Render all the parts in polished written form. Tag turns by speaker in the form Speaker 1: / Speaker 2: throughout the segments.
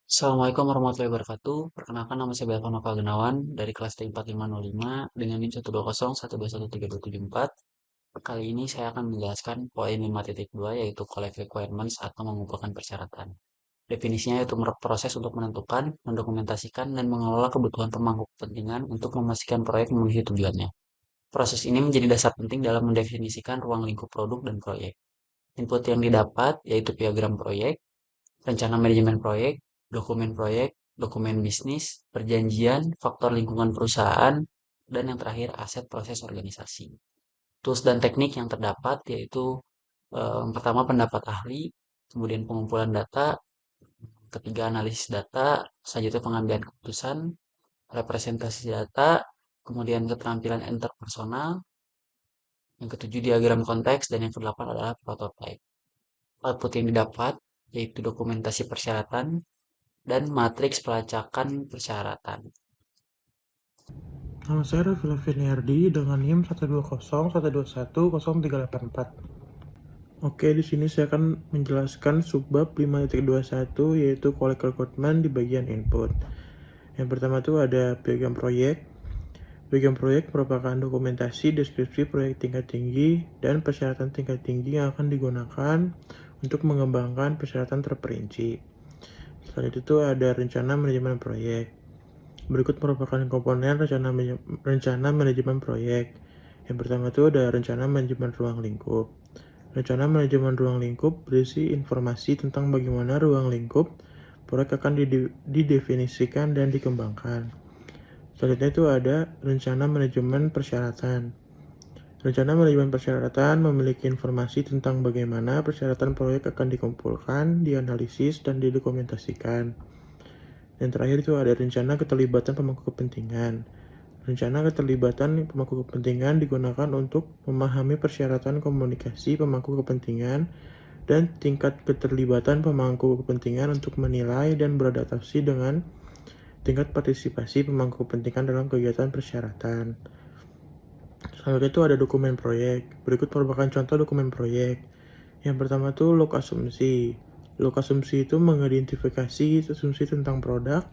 Speaker 1: Assalamualaikum warahmatullahi wabarakatuh. Perkenalkan nama saya Belvan Nova Gunawan dari kelas T4505 dengan NIM 12012132774. Kali ini saya akan menjelaskan poin 5.2 yaitu collect requirements atau mengumpulkan persyaratan. Definisinya yaitu proses untuk menentukan, mendokumentasikan, dan mengelola kebutuhan pemangku kepentingan untuk memastikan proyek memenuhi tujuannya. Proses ini menjadi dasar penting dalam mendefinisikan ruang lingkup produk dan proyek. Input yang didapat yaitu diagram proyek, rencana manajemen proyek, dokumen bisnis, perjanjian, faktor lingkungan perusahaan, dan yang terakhir aset proses organisasi. Tools dan teknik yang terdapat yaitu pertama pendapat ahli, kemudian pengumpulan data, ketiga analisis data, selanjutnya pengambilan keputusan, representasi data, kemudian keterampilan interpersonal, yang ketujuh diagram konteks, dan yang kedelapan adalah prototype. Output yang didapat yaitu dokumentasi persyaratan, dan matriks pelacakan persyaratan.
Speaker 2: Nama saya Raffi Laviardi dengan NIM 12012103844. Oke, di sini saya akan menjelaskan subbab 5.21 yaitu collect recruitment di bagian input. Yang pertama itu ada piagam proyek. Piagam proyek merupakan dokumentasi deskripsi proyek tingkat tinggi dan persyaratan tingkat tinggi yang akan digunakan untuk mengembangkan persyaratan terperinci. Selain itu ada rencana manajemen proyek. Berikut merupakan komponen rencana manajemen proyek. Yang pertama itu ada rencana manajemen ruang lingkup. Rencana manajemen ruang lingkup berisi informasi tentang bagaimana ruang lingkup proyek akan didefinisikan dan dikembangkan. Selanjutnya itu ada rencana manajemen persyaratan. Rencana manajemen persyaratan memiliki informasi tentang bagaimana persyaratan proyek akan dikumpulkan, dianalisis, dan didokumentasikan. Yang terakhir itu ada rencana keterlibatan pemangku kepentingan. Rencana keterlibatan pemangku kepentingan digunakan untuk memahami persyaratan komunikasi pemangku kepentingan dan tingkat keterlibatan pemangku kepentingan untuk menilai dan beradaptasi dengan tingkat partisipasi pemangku kepentingan dalam kegiatan persyaratan. Selanjutnya itu ada dokumen proyek. Berikut merupakan contoh dokumen proyek. Yang pertama itu log asumsi. Log asumsi itu mengidentifikasi asumsi tentang produk,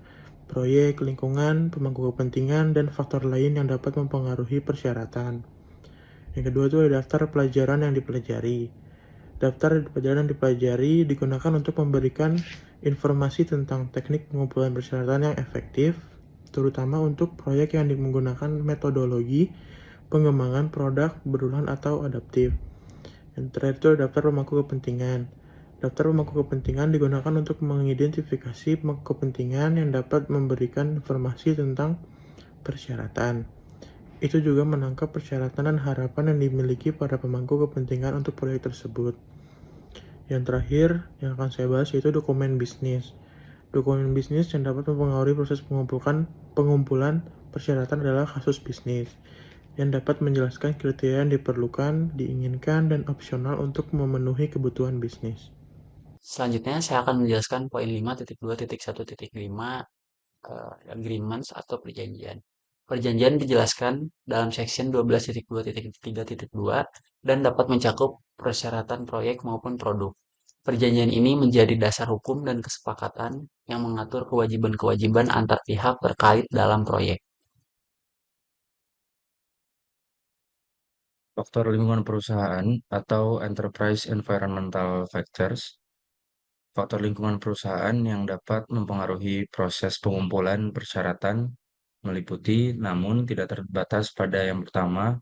Speaker 2: proyek, lingkungan, pemangku kepentingan, dan faktor lain yang dapat mempengaruhi persyaratan. Yang kedua itu ada daftar pelajaran yang dipelajari. Daftar pelajaran yang dipelajari digunakan untuk memberikan informasi tentang teknik pengumpulan persyaratan yang efektif, terutama untuk proyek yang menggunakan metodologi pengembangan produk berulang atau adaptif. Yang terakhir itu daftar pemangku kepentingan. Daftar pemangku kepentingan digunakan untuk mengidentifikasi pemangku kepentingan yang dapat memberikan informasi tentang persyaratan. Itu juga menangkap persyaratan dan harapan yang dimiliki para pemangku kepentingan untuk proyek tersebut. Yang terakhir yang akan saya bahas yaitu dokumen bisnis. Dokumen bisnis yang dapat mempengaruhi proses pengumpulan persyaratan adalah kasus bisnis yang dapat menjelaskan kriteria yang diperlukan, diinginkan, dan opsional untuk memenuhi kebutuhan bisnis.
Speaker 1: Selanjutnya saya akan menjelaskan poin 5.2.1.5 agreements atau perjanjian. Perjanjian dijelaskan dalam section 12.2.3.2 dan dapat mencakup persyaratan proyek maupun produk. Perjanjian ini menjadi dasar hukum dan kesepakatan yang mengatur kewajiban-kewajiban antar pihak terkait dalam proyek.
Speaker 3: Faktor lingkungan perusahaan atau enterprise environmental factors, faktor lingkungan perusahaan yang dapat mempengaruhi proses pengumpulan persyaratan meliputi, namun tidak terbatas pada yang pertama,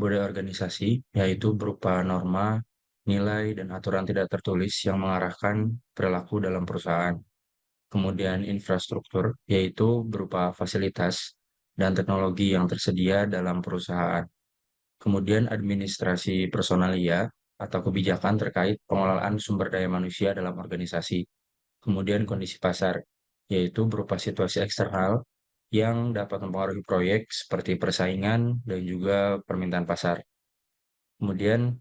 Speaker 3: budaya organisasi, yaitu berupa norma, nilai, dan aturan tidak tertulis yang mengarahkan perilaku dalam perusahaan. Kemudian infrastruktur, yaitu berupa fasilitas dan teknologi yang tersedia dalam perusahaan. Kemudian administrasi personalia atau kebijakan terkait pengelolaan sumber daya manusia dalam organisasi. Kemudian kondisi pasar, yaitu berupa situasi eksternal yang dapat mempengaruhi proyek seperti persaingan dan juga permintaan pasar. Kemudian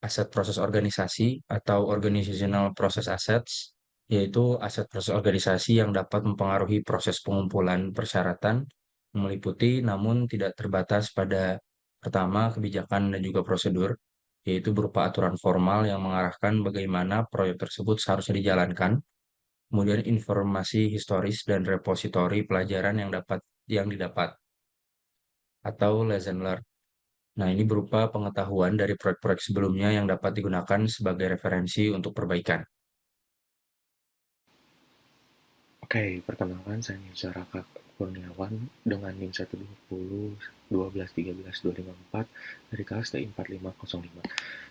Speaker 3: aset proses organisasi atau organizational process assets, yaitu aset proses organisasi yang dapat mempengaruhi proses pengumpulan persyaratan, meliputi namun tidak terbatas pada pertama kebijakan dan juga prosedur, yaitu berupa aturan formal yang mengarahkan bagaimana proyek tersebut seharusnya dijalankan. kemudian informasi historis dan repositori pelajaran yang didapat atau lesson learned. Nah, ini berupa pengetahuan dari proyek-proyek sebelumnya yang dapat digunakan sebagai referensi untuk perbaikan.
Speaker 4: Oke, perkenalkan saya Nisa Raka Kurniawan dengan NIM 120 12 13 254 dari kelas T4505.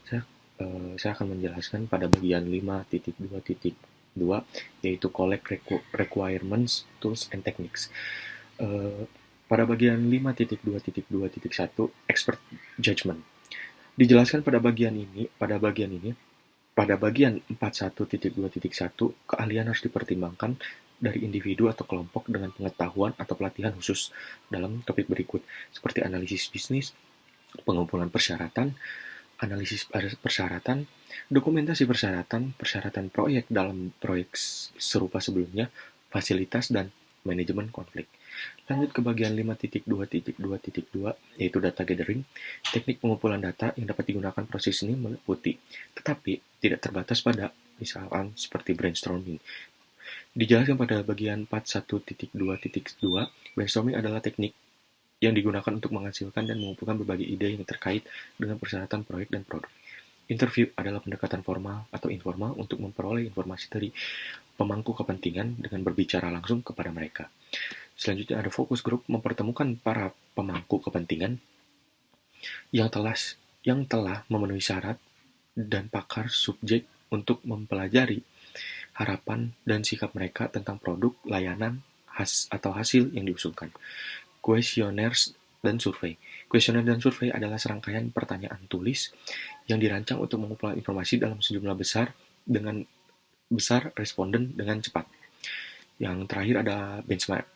Speaker 4: Saya saya akan menjelaskan pada bagian 5.2.2 yaitu Collect Requirements, Tools and Techniques. Pada bagian 5.2.2.1 Expert Judgment. Dijelaskan pada bagian 41.2.1 keahlian harus dipertimbangkan dari individu atau kelompok dengan pengetahuan atau pelatihan khusus dalam topik berikut, seperti analisis bisnis, pengumpulan persyaratan, analisis persyaratan, dokumentasi persyaratan, persyaratan proyek dalam proyek serupa sebelumnya, fasilitas, dan manajemen konflik. Lanjut ke bagian 5.2.2.2 yaitu data gathering. Teknik pengumpulan data yang dapat digunakan proses ini meliputi, tetapi tidak terbatas pada, misalkan seperti brainstorming. Dijelaskan pada bagian 41.2.2, brainstorming adalah teknik yang digunakan untuk menghasilkan dan mengumpulkan berbagai ide yang terkait dengan persyaratan proyek dan produk. Interview adalah pendekatan formal atau informal untuk memperoleh informasi dari pemangku kepentingan dengan berbicara langsung kepada mereka. Selanjutnya ada focus group, mempertemukan para pemangku kepentingan yang telah memenuhi syarat dan pakar subjek untuk mempelajari harapan dan sikap mereka tentang produk, layanan, atau hasil yang diusulkan. Questionnaires dan survei. Kuesioner dan survei adalah serangkaian pertanyaan tulis yang dirancang untuk mengumpulkan informasi dalam sejumlah besar responden dengan cepat. Yang terakhir ada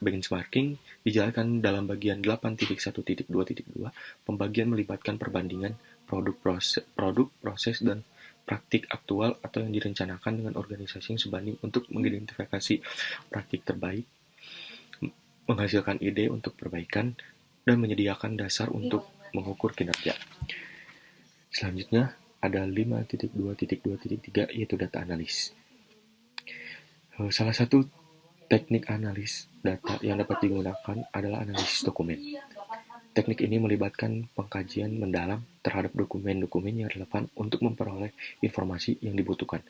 Speaker 4: benchmarking, dijelaskan dalam bagian 8.1.2.2, pembagian melibatkan perbandingan produk, proses, dan praktik aktual atau yang direncanakan dengan organisasi yang sebanding untuk mengidentifikasi praktik terbaik, menghasilkan ide untuk perbaikan, dan menyediakan dasar untuk mengukur kinerja. Selanjutnya ada 5.2.2.3 yaitu data analis. Salah satu teknik analis data yang dapat digunakan adalah analisis dokumen. Teknik ini melibatkan pengkajian mendalam terhadap dokumen-dokumen yang relevan untuk memperoleh informasi yang dibutuhkan.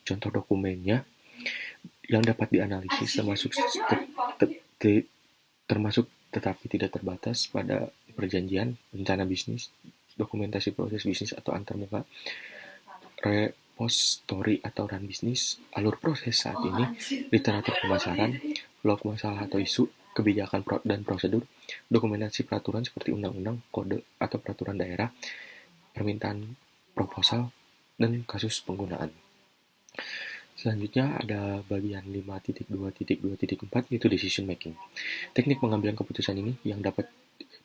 Speaker 4: Contoh dokumennya yang dapat dianalisis termasuk tetapi tidak terbatas pada perjanjian, rencana bisnis, dokumentasi proses bisnis atau antarmuka, repository atau run bisnis, alur proses saat ini, literatur pemasaran, log masalah atau isu, kebijakan dan prosedur, dokumentasi peraturan seperti undang-undang, kode, atau peraturan daerah, permintaan proposal, dan kasus penggunaan. Selanjutnya ada bagian 5.2.2.4 yaitu decision making. Teknik pengambilan keputusan ini yang dapat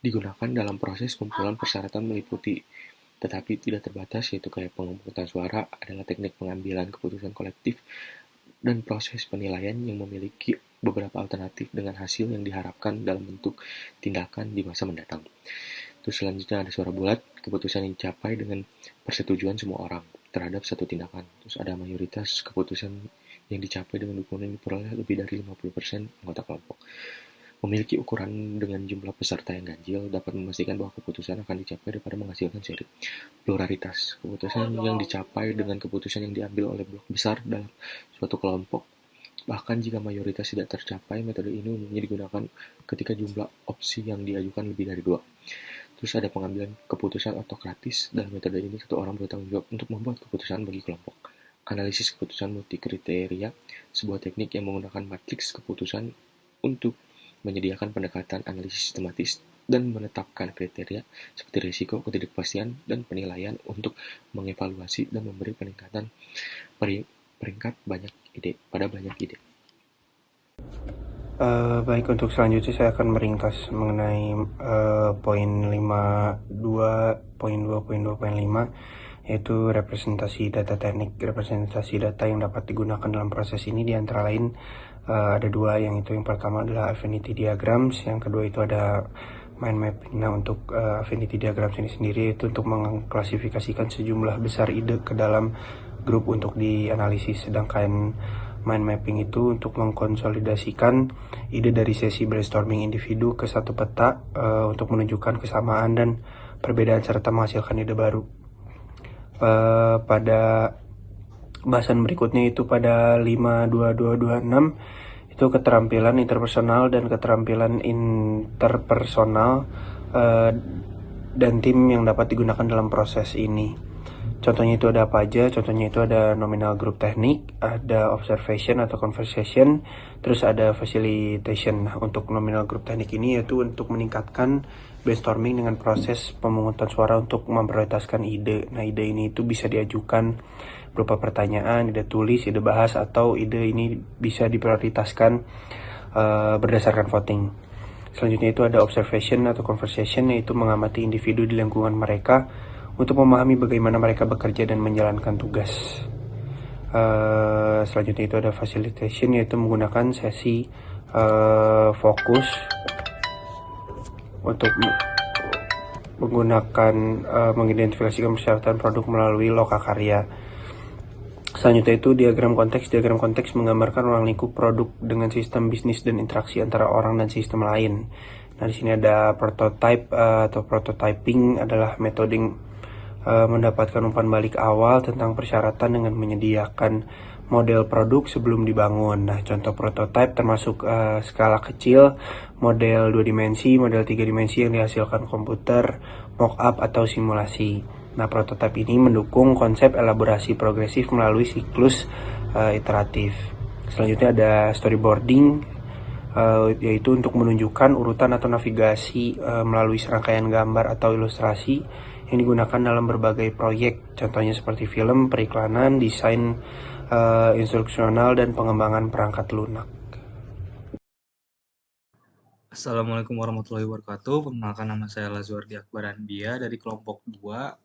Speaker 4: digunakan dalam proses kumpulan persyaratan meliputi tetapi tidak terbatas yaitu kayak pemungutan suara adalah teknik pengambilan keputusan kolektif dan proses penilaian yang memiliki beberapa alternatif dengan hasil yang diharapkan dalam bentuk tindakan di masa mendatang. Terus selanjutnya ada suara bulat, keputusan yang dicapai dengan persetujuan semua orang terhadap satu tindakan. Terus ada mayoritas, keputusan yang dicapai dengan dukungan yang diperoleh lebih dari 50% anggota kelompok. Memiliki ukuran dengan jumlah peserta yang ganjil dapat memastikan bahwa keputusan akan dicapai daripada menghasilkan seri. Pluralitas, keputusan yang dicapai dengan keputusan yang diambil oleh blok besar dalam suatu kelompok. Bahkan jika mayoritas tidak tercapai, metode ini umumnya digunakan ketika jumlah opsi yang diajukan lebih dari 2. Terus ada pengambilan keputusan autokratis. Dalam metode ini, satu orang bertanggung jawab untuk membuat keputusan bagi kelompok. Analisis keputusan multikriteria, sebuah teknik yang menggunakan matriks keputusan untuk menyediakan pendekatan analisis sistematis dan menetapkan kriteria seperti risiko, ketidakpastian, dan penilaian untuk mengevaluasi dan memberi peningkatan peringkat banyak ide.
Speaker 2: Baik, untuk selanjutnya saya akan meringkas mengenai poin 2.2.5 yaitu representasi data teknik. Representasi data yang dapat digunakan dalam proses ini diantara lain ada dua, yang pertama adalah affinity diagrams, yang kedua itu ada mind mapping. Nah, untuk affinity diagrams ini sendiri itu untuk mengklasifikasikan sejumlah besar ide ke dalam grup untuk dianalisis, sedangkan
Speaker 5: mind mapping itu untuk mengkonsolidasikan ide dari sesi brainstorming individu ke satu peta untuk menunjukkan kesamaan dan perbedaan serta menghasilkan ide baru. Pada bahasan berikutnya itu pada 52226 itu keterampilan interpersonal dan keterampilan interpersonal dan tim yang dapat digunakan dalam proses ini. Contohnya itu ada apa aja? Contohnya itu ada nominal group teknik, ada observation atau conversation, terus ada facilitation. Nah, untuk nominal group teknik ini yaitu untuk meningkatkan brainstorming dengan proses pemungutan suara untuk memprioritaskan ide. Nah, ide ini itu bisa diajukan berupa pertanyaan, ide tulis, ide bahas, atau ide ini bisa diprioritaskan berdasarkan voting. Selanjutnya itu ada observation atau conversation, yaitu mengamati individu di lingkungan mereka untuk memahami bagaimana mereka bekerja dan menjalankan tugas. Selanjutnya itu ada facilitation, yaitu menggunakan sesi fokus untuk menggunakan mengidentifikasikan persyaratan produk melalui lokakarya. Selanjutnya itu diagram konteks. Diagram konteks menggambarkan ruang lingkup produk dengan sistem bisnis dan interaksi antara orang dan sistem lain. Nah, di sini ada prototype atau prototyping adalah metode mendapatkan umpan balik awal tentang persyaratan dengan menyediakan model produk sebelum dibangun. Nah, contoh prototype termasuk skala kecil, model 2 dimensi, model 3 dimensi yang dihasilkan komputer, mock-up atau simulasi. Nah, prototipe ini mendukung konsep elaborasi progresif melalui siklus iteratif. Selanjutnya ada storyboarding, yaitu untuk menunjukkan urutan atau navigasi melalui serangkaian gambar atau ilustrasi yang digunakan dalam berbagai proyek. Contohnya seperti film, periklanan, desain instruksional, dan pengembangan perangkat lunak.
Speaker 6: Assalamualaikum warahmatullahi wabarakatuh. Perkenalkan, nama saya Lazuardi Akbar Andia dari kelompok 2.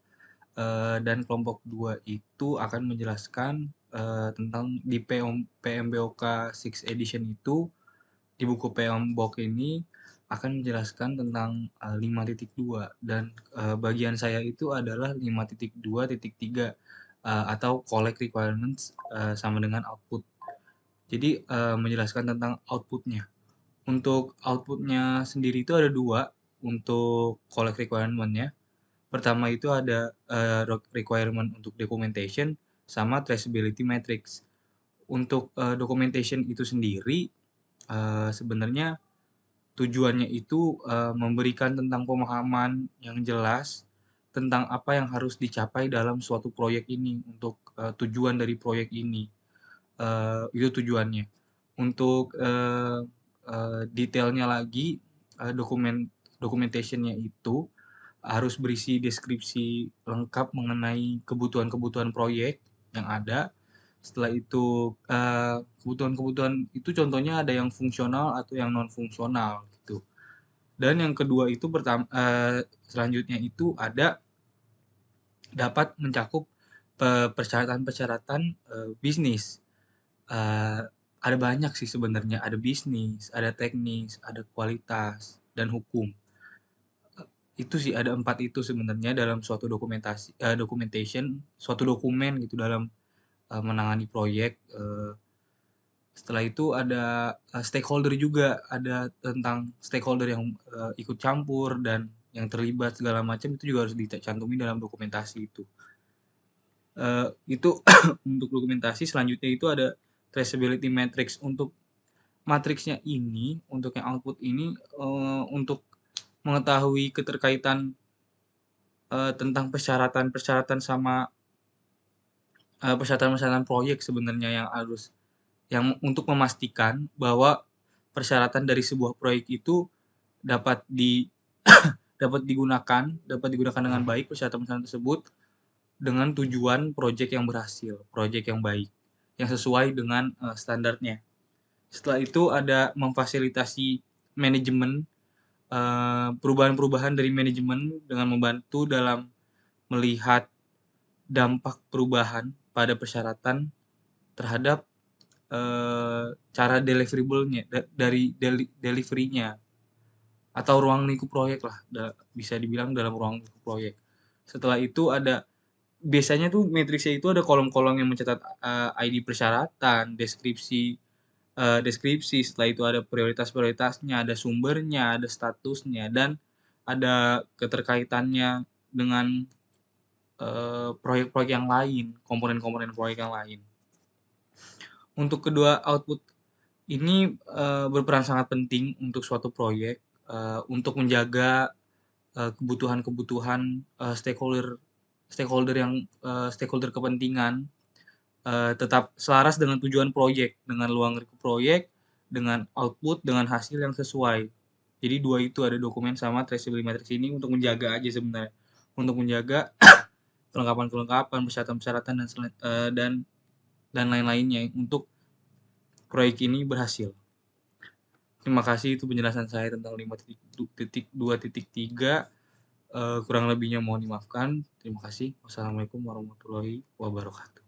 Speaker 6: Dan kelompok 2 itu akan menjelaskan tentang di PMBOK 6 edition itu, di buku PMBOK ini akan menjelaskan tentang 5.2 dan bagian saya itu adalah 5.2.3 atau collect requirements sama dengan output. Jadi menjelaskan tentang outputnya. Untuk outputnya sendiri itu ada 2 untuk collect requirement-nya. Pertama itu ada requirement untuk documentation sama traceability matrix. Untuk documentation itu sendiri sebenarnya tujuannya itu memberikan tentang pemahaman yang jelas tentang apa yang harus dicapai dalam suatu proyek ini, untuk tujuan dari proyek ini. Itu tujuannya. Untuk detailnya lagi, documentation-nya itu harus berisi deskripsi lengkap mengenai kebutuhan-kebutuhan proyek yang ada. Setelah itu kebutuhan-kebutuhan itu contohnya ada yang fungsional atau yang non fungsional gitu. Dan yang kedua itu selanjutnya itu ada dapat mencakup persyaratan-persyaratan bisnis. Ada banyak sih sebenarnya, ada bisnis, ada teknis, ada kualitas, dan hukum. Itu sih, ada 4 itu sebenarnya dalam suatu documentation, suatu dokumen gitu dalam menangani proyek. Setelah itu ada stakeholder juga, ada tentang stakeholder yang ikut campur dan yang terlibat segala macam, itu juga harus dicantumin dalam dokumentasi itu. Itu untuk dokumentasi. Selanjutnya itu ada traceability matrix. Untuk matriksnya ini, untuk yang output ini, untuk mengetahui keterkaitan tentang persyaratan-persyaratan sama persyaratan-persyaratan proyek sebenarnya yang untuk memastikan bahwa persyaratan dari sebuah proyek itu dapat digunakan dengan baik, persyaratan-persyaratan tersebut dengan tujuan proyek yang berhasil, proyek yang baik, yang sesuai dengan standarnya. Setelah itu ada memfasilitasi manajemen, perubahan-perubahan dari manajemen dengan membantu dalam melihat dampak perubahan pada persyaratan terhadap cara deliverable-nya, dari delivery-nya, atau ruang lingkup proyek lah, bisa dibilang dalam ruang lingkup proyek. Setelah itu ada biasanya tuh matriksnya itu ada kolom-kolom yang mencatat ID persyaratan, deskripsi, setelah itu ada prioritas-prioritasnya, ada sumbernya, ada statusnya, dan ada keterkaitannya dengan proyek-proyek yang lain, komponen-komponen proyek yang lain. Untuk kedua output ini berperan sangat penting untuk suatu proyek untuk menjaga kebutuhan-kebutuhan stakeholder kepentingan tetap selaras dengan tujuan proyek, dengan ruang lingkup proyek, dengan output, dengan hasil yang sesuai. Jadi dua itu ada dokumen sama traceability matrix ini untuk menjaga aja sebenarnya, untuk menjaga kelengkapan-kelengkapan, persyaratan-persyaratan dan lain-lainnya untuk proyek ini berhasil. Terima kasih, itu penjelasan saya tentang 5.2.3. Kurang lebihnya mohon dimaafkan. Terima kasih. Wassalamualaikum warahmatullahi wabarakatuh.